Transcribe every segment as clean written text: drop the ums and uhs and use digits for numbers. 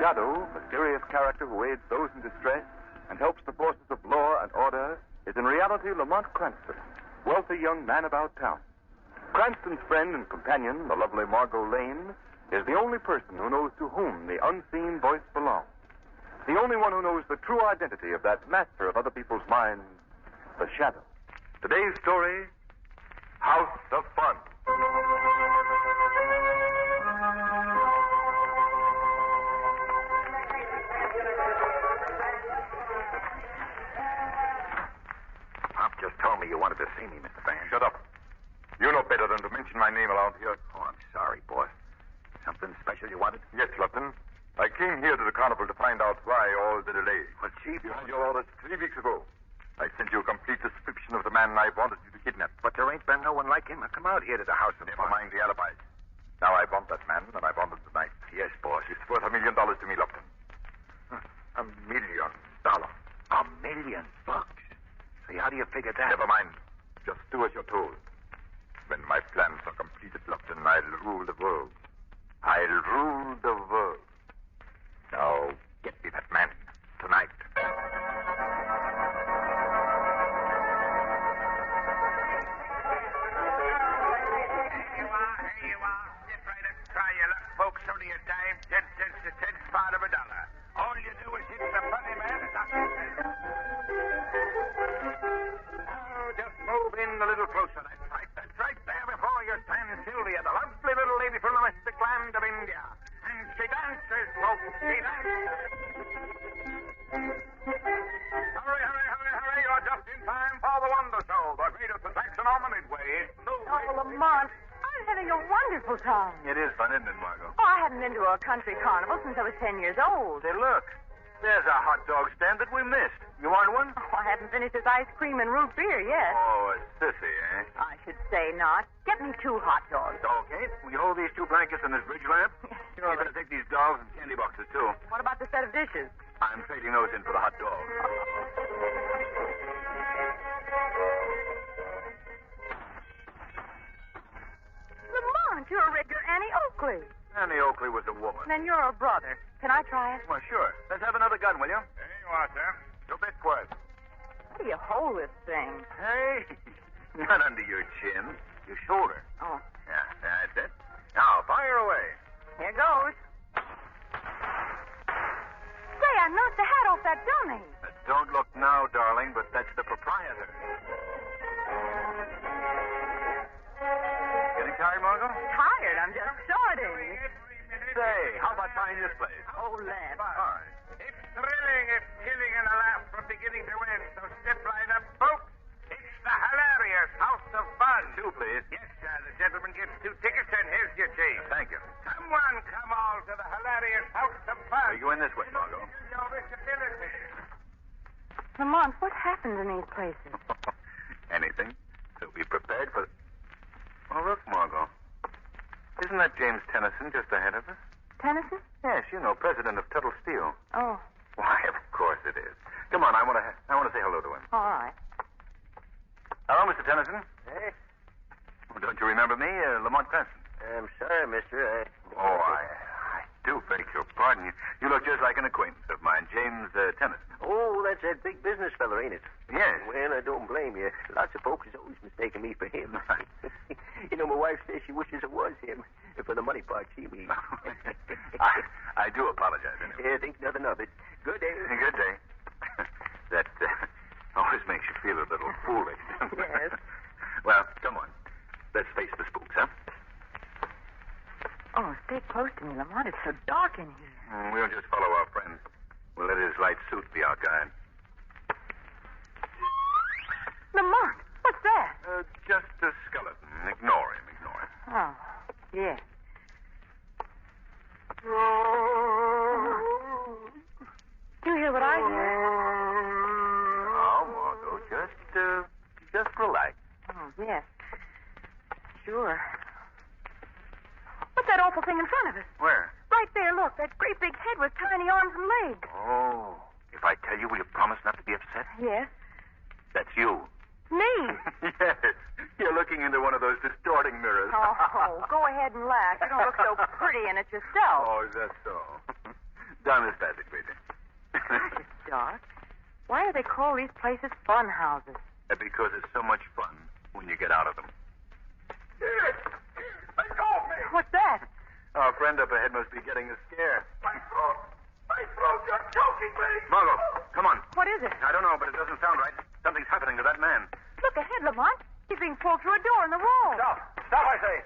Shadow, mysterious character who aids those in distress and helps the forces of law and order, is in reality Lamont Cranston, wealthy young man about town. Cranston's friend and companion, the lovely Margot Lane, is the only person who knows to whom the unseen voice belongs. The only one who knows the true identity of that master of other people's minds, the Shadow. Today's story, House of Fun. Pop just told me you wanted to see me, Mr. Van. Shut up. You know better than to mention my name around here. Oh, I'm sorry, boss. Something special you wanted? Yes, Lupton. I came here to the carnival to find out why all the delay. Well, Chief, You had your orders 3 weeks ago. I sent you a complete description of the man I wanted you to kidnap. but there ain't been no one like him. Come out here to the house of Never fun. mind the alibis. Now I want that man, and I want him tonight. Yes, boss. It's worth $1 million to me, Lupton. $1 million. $1 million bucks. See, how do you figure that? Never mind. Just do as you're told. When my plans are completed, Lupton, I'll rule the world. I'll rule the world. Now, get me that man. Tonight. Here you are. Sit right up. Try your luck, folks. Only a dime. 10 cents to 10th part of $1. All you do is hit the funny man. Oh, just move in a little closer. That's right there before you stand Sylvia, the lovely little lady from the mystic land of India. And she dances, folks. She dances. Hurry. You're just in time for the Wonder Show, the greatest attraction on the Midway. Oh, Lamont, I'm having a wonderful time. It is fun, isn't it, Margot? Oh, I hadn't been to a country carnival since I was 10 years old. Say, look. There's a hot dog stand that we missed. You want one? Oh, I haven't finished this ice cream and root beer yet. Oh, a sissy, eh? I should say not. Get me 2 hot dogs. Okay. Will you hold these 2 blankets and this bridge lamp? You know, better take these dogs and candy boxes, too. What about the set of dishes? I'm trading those in for the hot dog. Lamont, you're a regular Annie Oakley. Annie Oakley was a woman. Then you're a brother. Can I try it? Well, sure. Let's have another gun, will you? There you are, sir. 2 bits worth. How do you hold this thing? Hey, not under your chin. Your shoulder. Oh, Yeah, that's it. Now, fire away. here goes. Say, I knocked the hat off that dummy. Don't look now, darling, but that's the proprietor. Getting tired, Margot? Tired. I'm just starting. Say, how about trying this place? Oh, laugh. All right. It's thrilling, it's killing, and a laugh from beginning to end. So step right up, folks. It's the hilarious House of Fun. 2, please. Yes, sir. The gentleman gets 2 tickets, and here's your change. Thank you. Come all to the hilarious House of Fun. You go in this way, Margot. Your visibility. Lamont, what happens in these places? Anything. So be prepared for... Oh, look, Margot. Isn't that James Tennyson just ahead of us? Tennyson? Yes, you know, president of Tuttle Steel. Oh, Why, of course it is. Come on, I want to say hello to him. all right. Hello, Mr. Tennyson. Eh? Oh, don't you remember me, Lamont Cranston? I'm sorry, mister. Oh, I do beg your pardon. You look just like an acquaintance of mine, James Tennyson. Oh, that's that big business fella, ain't it? Yes. Well, I don't blame you. Lots of folks is always mistaking me for him. You know, my wife says she wishes it was him. For the money part, she means. I do apologize, anyway. Yeah, think nothing of it. Good day. Good day. That always makes you feel a little foolish. Yes. Well, come on. Let's face the spooks, huh? Oh, stay close to me, Lamont. It's so dark in here. We'll just follow our friend. We'll let his light suit be our guide. Lamont, what's that? Just a skeleton. Ignore him. Oh, yeah. Do you hear what I hear? Oh, Margot, just relax. Oh, yes. Sure. What's that awful thing in front of us? Where? Right there, look. That great big head with tiny arms and legs. Oh, if I tell you, will you promise not to be upset? Yes. That's you. Me? Yes. You're looking into one of those distorting mirrors. Oh, go ahead and laugh. You don't look so pretty in it yourself. Oh, is that so? Down this passage, please. Gosh, it's dark. Why do they call these places fun houses? Because it's so much fun when you get out of them. Let go of me. What's that? Our friend up ahead must be getting a scare. My throat. My throat. You're choking me. Margot, come on. What is it? I don't know, but it doesn't sound right. Something's happening to that man. Look ahead, Lamont. He's being pulled through a door in the wall. Stop. Stop, I say.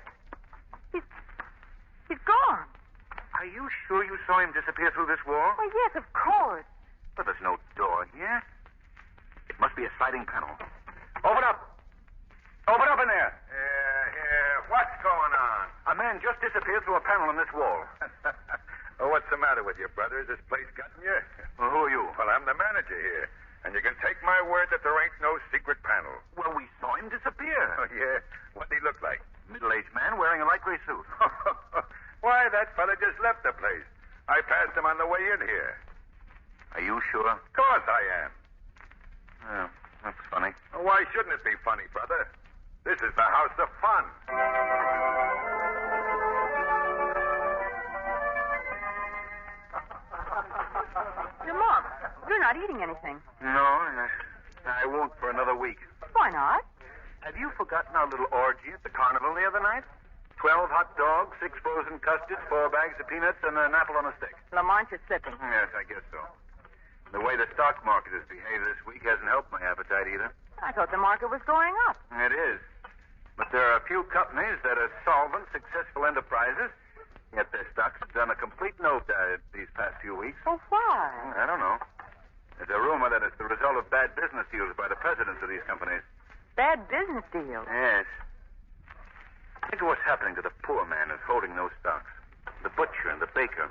He's gone. Are you sure you saw him disappear through this wall? Well, yes, of course. But there's no door here. It must be a sliding panel. Open up. Open up in there. Here. What's going on? A man just disappeared through a panel in this wall. Oh, what's the matter with you, brother? Is this place gotten you? Well, who are you? Well, I'm the manager here. And you can take my word that there ain't no secret panel. Well, we saw him disappear. Oh, yeah? What did he look like? Middle-aged man wearing a light gray suit. Why, that fella just left the place. I passed him on the way in here. Are you sure? Of course I am. Oh, that's funny. Well, why shouldn't it be funny, brother? This is the house of fun. Lamont, you're not eating anything. No, I won't for another week. Why not? Have you forgotten our little orgy at the carnival the other night? 12 hot dogs, 6 frozen custards, 4 bags of peanuts, and an apple on a stick. Lamont, you're slipping. Yes, I guess so. The way the stock market has behaved this week hasn't helped my appetite either. I thought the market was going up. It is. But there are a few companies that are solvent, successful enterprises, yet their stocks have done a complete nosedive these past few weeks. Oh, why? I don't know. There's a rumor that it's the result of bad business deals by the presidents of these companies. Bad business deals. Yes. Think of what's happening to the poor man who's holding those stocks. The butcher and the baker.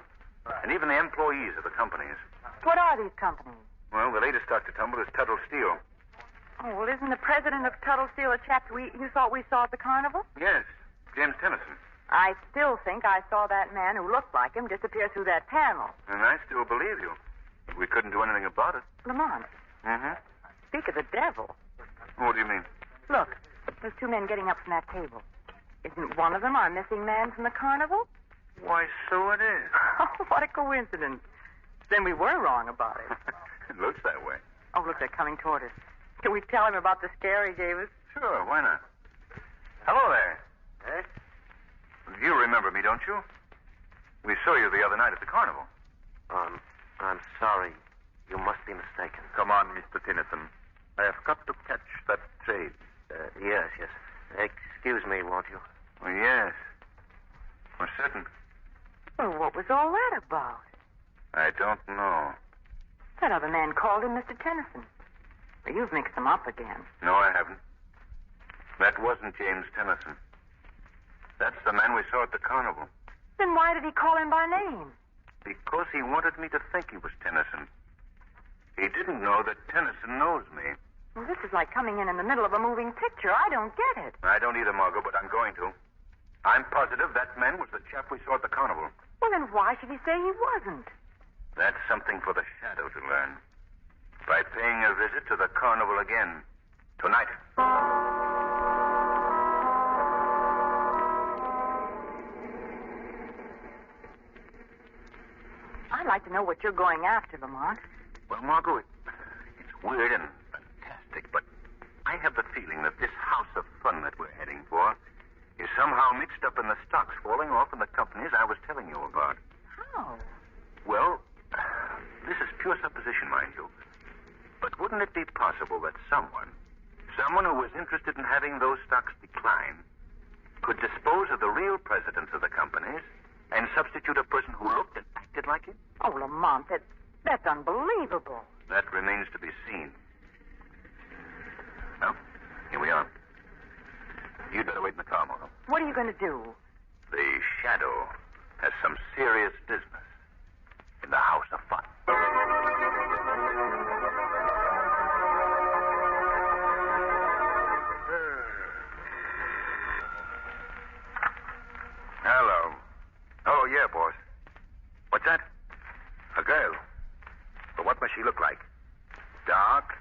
And even the employees of the companies. What are these companies? Well, the latest stock to tumble is Tuttle Steel. Oh, well, isn't the president of Tuttle Steel a chap you thought we saw at the carnival? Yes, James Tennyson. I still think I saw that man who looked like him disappear through that panel. And I still believe you. But we couldn't do anything about it. Lamont, Mm-hmm. speak of the devil. What do you mean? Look, there's 2 men getting up from that table. Isn't one of them our missing man from the carnival? Why, so it is. Oh, what a coincidence. Then we were wrong about it. It looks that way. Oh, look, they're coming toward us. Can we tell him about the scare he gave us? Sure, why not? Hello there. Eh? You remember me, don't you? We saw you the other night at the carnival. I'm sorry. You must be mistaken. Come on, Mr. Tennyson. I have got to catch that train. Yes. Excuse me, won't you? Oh, yes. For certain. Well, what was all that about? I don't know. That other man called him Mr. Tennyson. Well, you've mixed them up again. No, I haven't. That wasn't James Tennyson. That's the man we saw at the carnival. Then why did he call him by name? Because he wanted me to think he was Tennyson. He didn't know that Tennyson knows me. Well, this is like coming in the middle of a moving picture. I don't get it. I don't either, Margot, but I'm going to. I'm positive that man was the chap we saw at the carnival. Well, then why should he say he wasn't? That's something for the Shadow to learn. By paying a visit to the carnival again. Tonight. I'd like to know what you're going after, Lamont. Well, Margot, it's weird and fantastic, but I have the feeling that this house of fun that we're heading for is somehow mixed up in the stocks falling off in the companies I was telling you about. How? Well, this is pure supposition, mind you. But wouldn't it be possible that someone who was interested in having those stocks decline, could dispose of the real presidents of the companies and substitute a person who looked and acted like him? Oh, Lamont, that's unbelievable. That remains to be seen. Well, here we are. You'd better wait in the car, Margot. What are you going to do? The Shadow has some serious business in the House of Fun. Hello. Oh, yeah, boss. What's that? A girl. But what must she look like? Dark?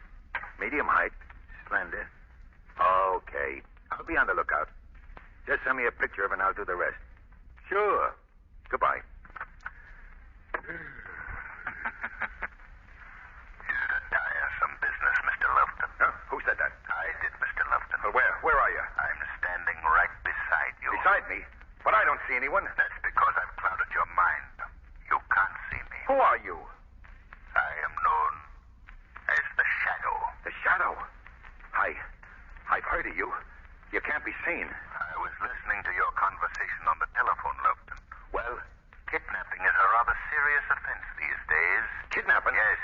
Medium height? Slender? Okay. I'll be on the lookout. Just send me a picture of her and I'll do the rest. Sure. Goodbye. me, but I don't see anyone. That's because I've clouded your mind. You can't see me. Who are you? I am known as the Shadow. The Shadow. I've heard of you. You can't be seen. I was listening to your conversation on the telephone, Lupton. Well, Kidnapping is a rather serious offense these days. kidnapping? Yes.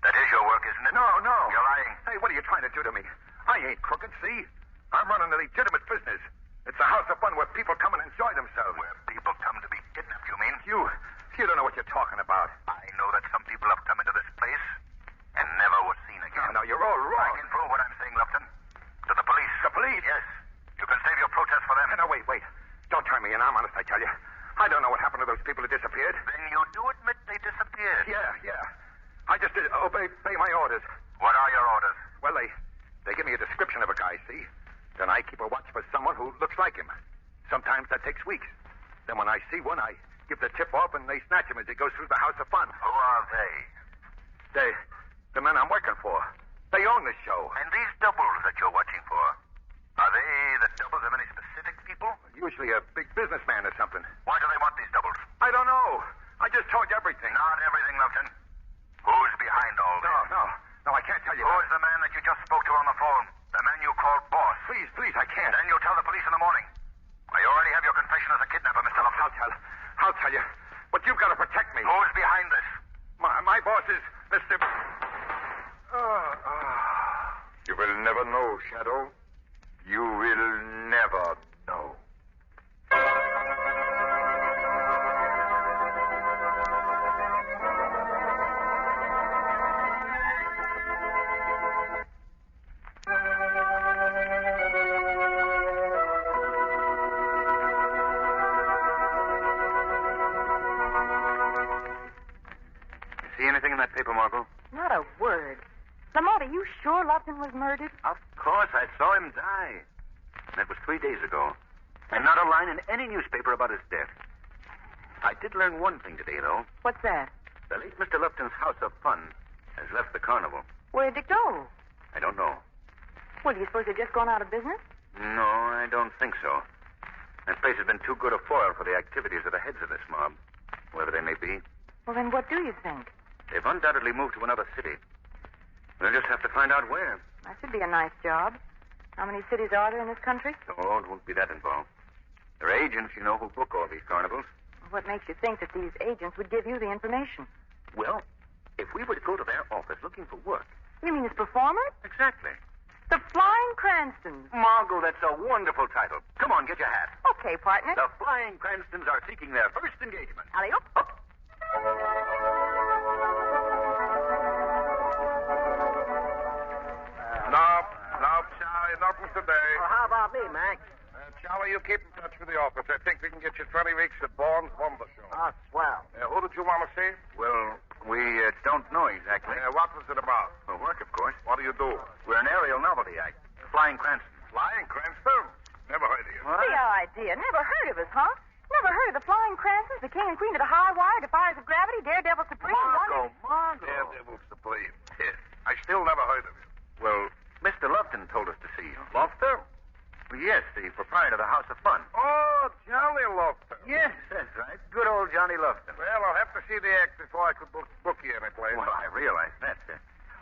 That is your work, isn't it? No. You're lying. Hey, what are you trying to do to me? I ain't crooked, see? I'm running a legitimate business. It's a house of fun where people come and enjoy themselves. Where people come to be kidnapped, you mean? You don't know what you're talking about. I know that some people have come into this place and never were seen again. No, you're all wrong. I can prove what I'm saying, Lupton. To the police. The police? Yes. You can save your protest for them. No, wait. Don't turn me in. I'm honest, I tell you. I don't know what happened to those people who disappeared. Then you do admit they disappeared. Yeah. I just did obey my orders. What are your orders? Well, they give me a description of a guy, see? Then I keep a watch for someone who looks like him. Sometimes that takes weeks. Then when I see one, I give the tip off and they snatch him as he goes through the house of fun. Who are they? The men I'm working for. They own the show. And these doubles that you're watching for, are they the doubles of any specific people? Usually a big businessman or something. Why do they want these doubles? I don't know. I just told you everything. Not everything, Lupton. Who's behind all this? No, I can't tell you. Who's the man that you just spoke to on the phone? The man you called boss? Please, I can't. Then you tell the police in the morning. I already have your confession as a kidnapper, Mr. Lupton. I'll tell you. But you've got to protect me. Who's behind this? My boss is Mr. You will never know, Shadow. You will never know. See anything in that paper, Margot? Not a word. Lamont, are you sure Lupton was murdered? Of course, I saw him die. That was 3 days ago. And not a line in any newspaper about his death. I did learn one thing today, though. What's that? The late Mr. Lupton's house of fun has left the carnival. Where'd it go? I don't know. Well, do you suppose they've just gone out of business? No, I don't think so. That place has been too good a foil for the activities of the heads of this mob, whoever they may be. Well, then what do you think? They've undoubtedly moved to another city. We'll just have to find out where. That should be a nice job. How many cities are there in this country? Oh, it won't be that involved. There are agents, you know, who book all these carnivals. What makes you think that these agents would give you the information? Well, if we were to go to their office looking for work. You mean as performers? Exactly. The Flying Cranstons. Margot, that's a wonderful title. Come on, get your hat. Okay, partner. The Flying Cranstons are seeking their first engagement. Alley-oop. Nope, Charlie, nothing today. Well, how about me, Mac? Charlie, you keep in touch with the office. I think we can get you 20 weeks at Bourne's Wonder Show. Oh, swell. Who did you want to see? Well, we don't know exactly. What was it about? Well, work, of course. What do you do? We're an aerial novelty act. The Flying Cranstons. Flying Cranston? Never heard of you. What? The idea. Never heard of us, huh? Never heard of the Flying Cranstons, the king and queen of the high wire, defiers of gravity, daredevil supreme. Margot. Daredevil Supreme. Yes. I still never heard of you. Well, Mr. Lupton told us to see you. Lofter? Yes, the proprietor of the House of Fun. Oh, Johnny Lofton. Yes, that's right. Good old Johnny Lufton. Well, I'll have to see the act before I could book you any place. Well, I realize that.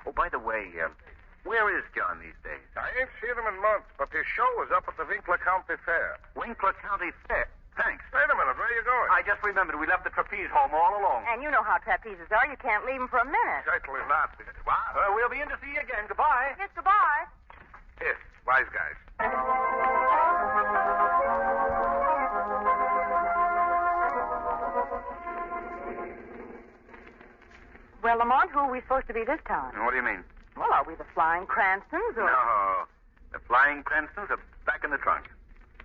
Oh, by the way, where is John these days? I ain't seen him in months, but his show is up at the Winkler County Fair. Winkler County Fair. Thanks. Wait a minute, where are you going? I just remembered we left the trapeze home all along. And you know how trapezes are. You can't leave them for a minute. Certainly not. What? We'll be in to see you again. Goodbye. Yes, goodbye. Yes, wise guys. Well, Lamont, who are we supposed to be this time? What do you mean? Well, are we the Flying Cranstons or... No. The Flying Cranstons are back in the trunk.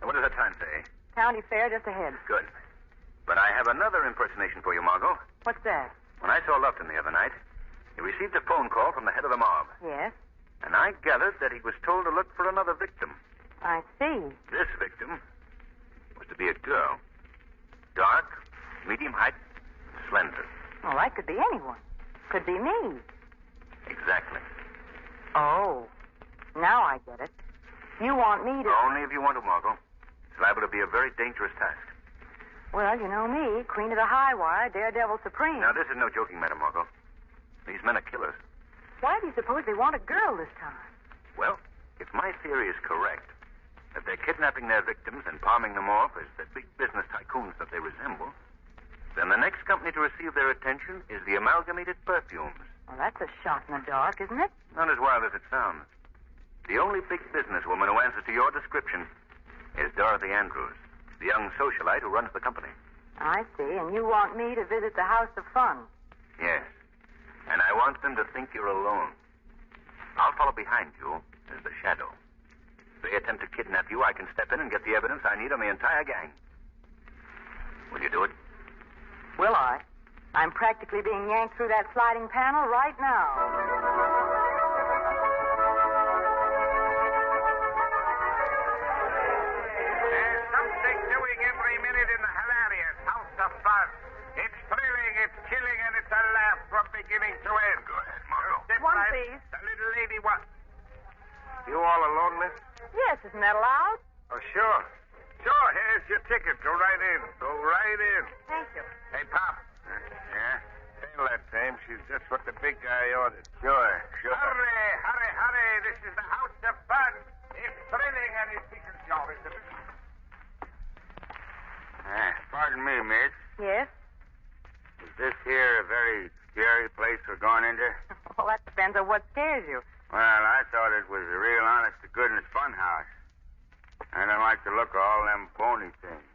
Now, what does that sign say? County Fair just ahead. Good. But I have another impersonation for you, Margot. What's that? When I saw Lupton the other night, he received a phone call from the head of the mob. Yes, And I gathered that he was told to look for another victim. I see. This victim was to be a girl. Dark, medium height, slender. Well, that could be anyone. Could be me. Exactly. Oh, now I get it. You want me to... Only if you want to, Margot. It's liable to be be a very dangerous task. Well, you know me, queen of the high wire, daredevil supreme. Now, this is no joking matter, Margot. These men are killers. Why do you suppose they want a girl this time? Well, if my theory is correct, that they're kidnapping their victims and palming them off as the big business tycoons that they resemble, then the next company to receive their attention is the Amalgamated Perfumes. Well, that's a shot in the dark, isn't it? Not as wild as it sounds. The only big businesswoman who answers to your description is Dorothy Andrews, the young socialite who runs the company. I see, and you want me to visit the House of Fun. Yes. And I want them to think you're alone. I'll follow behind you as the shadow. If they attempt to kidnap you, I can step in and get the evidence I need on the entire gang. Will you do it? Will I? I'm practically being yanked through that sliding panel right now. In the hilarious House of Fun. It's thrilling, it's chilling, and it's a laugh from beginning to end. Go ahead, Margot. One, please. The little lady what? You all alone, miss? Yes, isn't that allowed? Oh, sure. Sure, here's your ticket. Go right in. Go right in. Thank you. Hey, Pop. Yeah? Tell that dame she's just what the big guy ordered. Sure. Hurry, hurry, hurry. This is the House of Fun. It's thrilling and it's because you're in the business. Pardon me, miss. Yes? Is this here a very scary place we're going into? Well, that depends on what scares you. Well, I thought it was a real honest-to-goodness fun house. I don't like the look of all them bony things.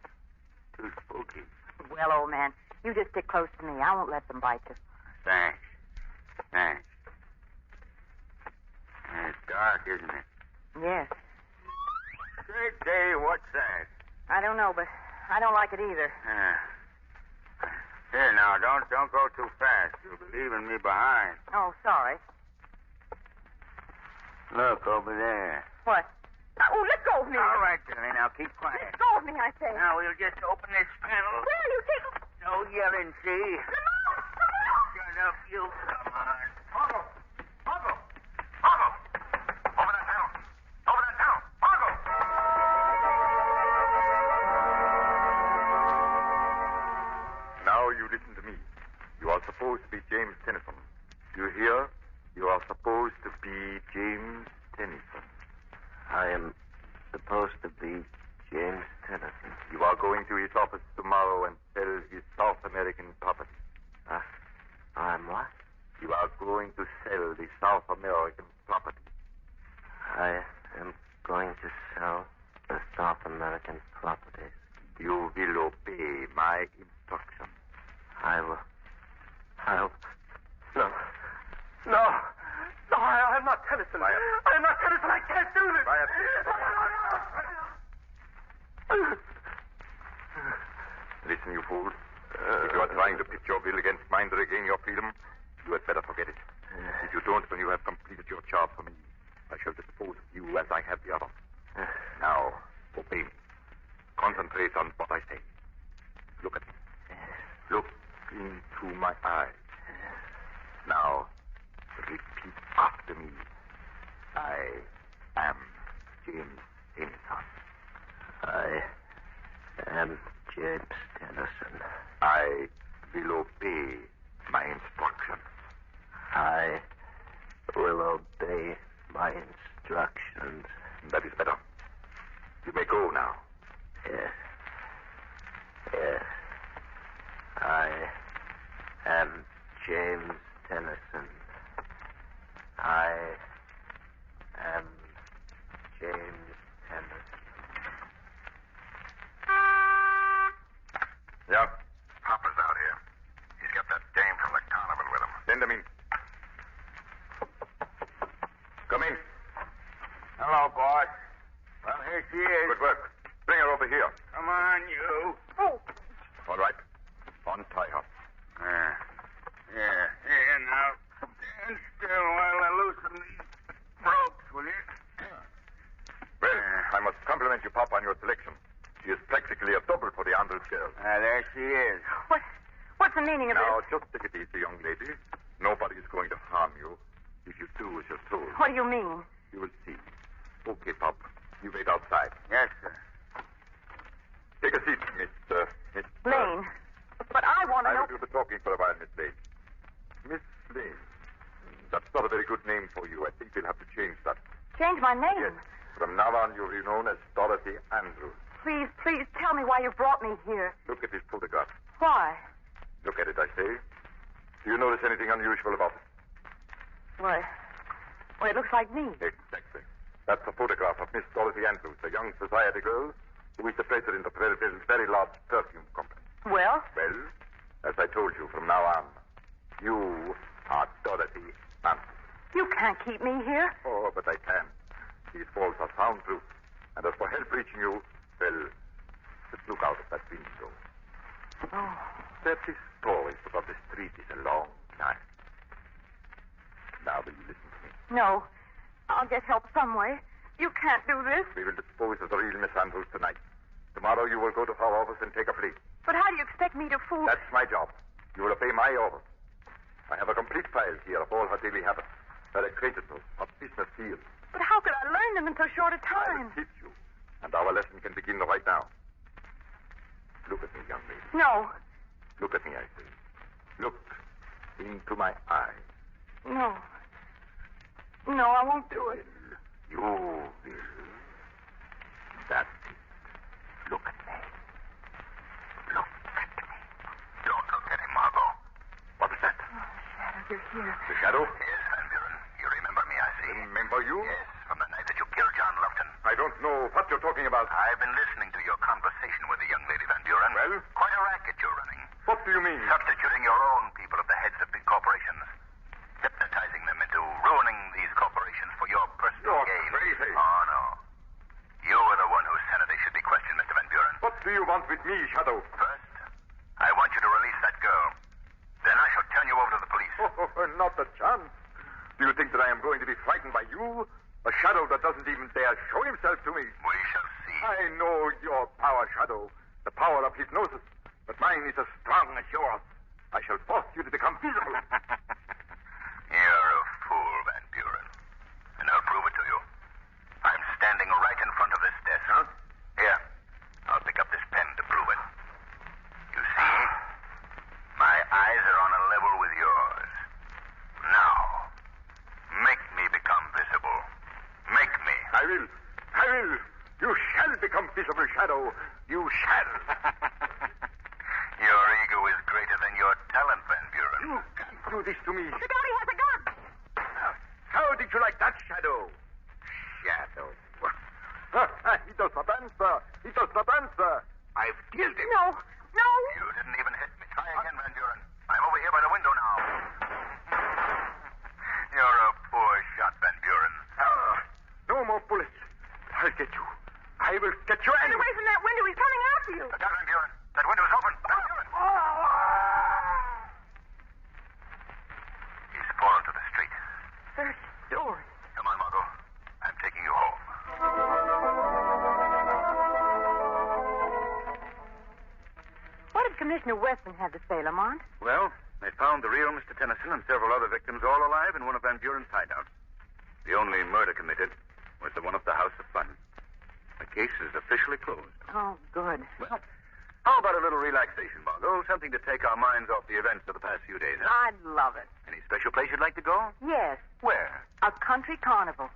Too spooky. Well, old man, you just stick close to me. I won't let them bite you. Thanks. It's dark, isn't it? Yes. Great day, what's that? I don't know, but I don't like it either. Here, now, don't go too fast. You'll be leaving me behind. Oh, sorry. Look, over there. What? Oh, let go of me. All right, Billy, now keep quiet. Let go of me, I say. Now, we'll just open this panel. Where are you taking... No yelling, see? Come on! Shut up, you. Come on. Margot! Over that panel! Margot! Now you listen to me. You are supposed to be James Tennyson. You hear? You are supposed to be James Tennyson. I am supposed to be James Tennyson. You are going to his office tomorrow and sell his South American property. I'm what? You are going to sell the South American property. I am going to sell the South American properties. You will obey my instructions. I will. No, I am not Tennyson. Quiet. I am not Tennyson. I can't do this. Quiet. Listen, you fool. If you are trying to pit your will against mine to regain your freedom, you had better forget it. If you don't, when you have completed your job for me, I shall dispose of you as I have the other. Now, obey me. Concentrate on what I say. Look at me. Look into my eyes. Now, repeat after me. I am James Tennyson. I am James Tennyson. I will obey my instructions. I will obey my instructions. That is better. You may go now. Yes. I am James Tennyson. I am James Tennyson. Yeah? Papa's out here. He's got that dame from the carnival with him. Send him in. Come in. Hello, boss. Well, here she is. Good work. Bring her over here. Come on, you. Oh, All right. Untie her. Here, now. Stand still while I loosen these ropes, will you? Well, I must compliment you, Papa, on your selection. She is practically a double for the Andrews girl. There she is. what's the meaning of Now, this? just take it easy, young lady. Nobody is going to harm you if you do as you're told. What do you mean? You will see. Okay, Pop. You wait outside. Yes, sir. Please, Miss... Lane. But I want to I know... will do the talking for a while, Miss Lane. Miss Lane. That's not a very good name for you. I think we'll have to change that. Change my name? Yes. From now on, you'll be known as Dorothy Andrews. Please, please tell me why you brought me here. Look at this photograph. Why? Look at it, I say. Do you notice anything unusual about it? Why, it looks like me. Exactly. That's a photograph of Miss Dorothy Andrews, a young society girl who is the president of a very large perfume company. Well? Well, as I told you, from now on, you are Dorothy Andrews. You can't keep me here. Oh, but I can. These walls are soundproof. And as for help reaching you, well, just look out of that window. Oh. That is always above the street is a long time. Now will you listen to me? No. I'll get help some way. You can't do this. We will dispose of the real Miss Andrews tonight. Tomorrow you will go to her office and take a plea. But how do you expect me to fool... That's my job. You will obey my orders. I have a complete file here of all her daily habits, her acquaintances, her business deals. But how could I learn them in so short a I time? will teach you. And our lesson can begin right now. Look at me, young lady. No. Look at me, I say. Look into my eyes. No. No, I won't do it. You will. That's it. Look at me. Look at me. Don't look at him, Margot. What is that? Oh, Shadow, you're here. The shadow? Yes, Van Buren. You remember me, I see. Remember you? Yes, from the night that you killed John Lufton. I don't know what you're talking about. I've been listening to your conversation with the young lady, Van Buren. Well? Quite a racket you're running. What do you mean? Substituting your own people at the heads of big corporations. Hypnotizing them into ruining these corporations for your personal You're gain. crazy. Oh, no. You are the one whose sanity should be questioned, Mr. Van Buren. What do you want with me, Shadow? First, I want you to release that girl. Then I shall turn you over to the police. Oh, not a chance. Do you think that I am going to be frightened by you? A shadow that doesn't even dare show himself to me. We shall see. I know your power, Shadow. The power of hypnosis. But mine is as strong as yours. I shall force you to become visible. You're a fool, Van Buren. And I'll prove it to you. I'm standing right in front of this desk. Huh? Here. I'll pick up this pen to prove it. You see? My eyes are on a level with yours. Now, make me become visible. Make me. I will. You shall become visible, Shadow. You shall. Your ego is greater than your talent, Van Buren. You can't do this to me. The daddy has a gun. How did you like that, Shadow? Shadow. He does not answer. I've killed him. No. You didn't even hit me. Try again, Van Buren. I'm over here by the window now. You're a poor shot, Van Buren. No more bullets. I'll get you. I will get you Get anyway. away from that window. He's coming after you. Look out, Van Buren. That window's open. Van Buren. He's fallen to the street. Third story. Come on, Margot. I'm taking you home. What did Commissioner Weston have to say, Lamont? Well, they found the real Mr. Tennyson and several other victims all alive in one of Van Buren's hideouts. The only murder committed was the one at the House of Fun. The case is officially closed. Oh, good. Well, how about a little relaxation, Margot? Something to take our minds off the events of the past few days, huh? I'd love it. Any special place you'd like to go? Yes, Where? a country carnival.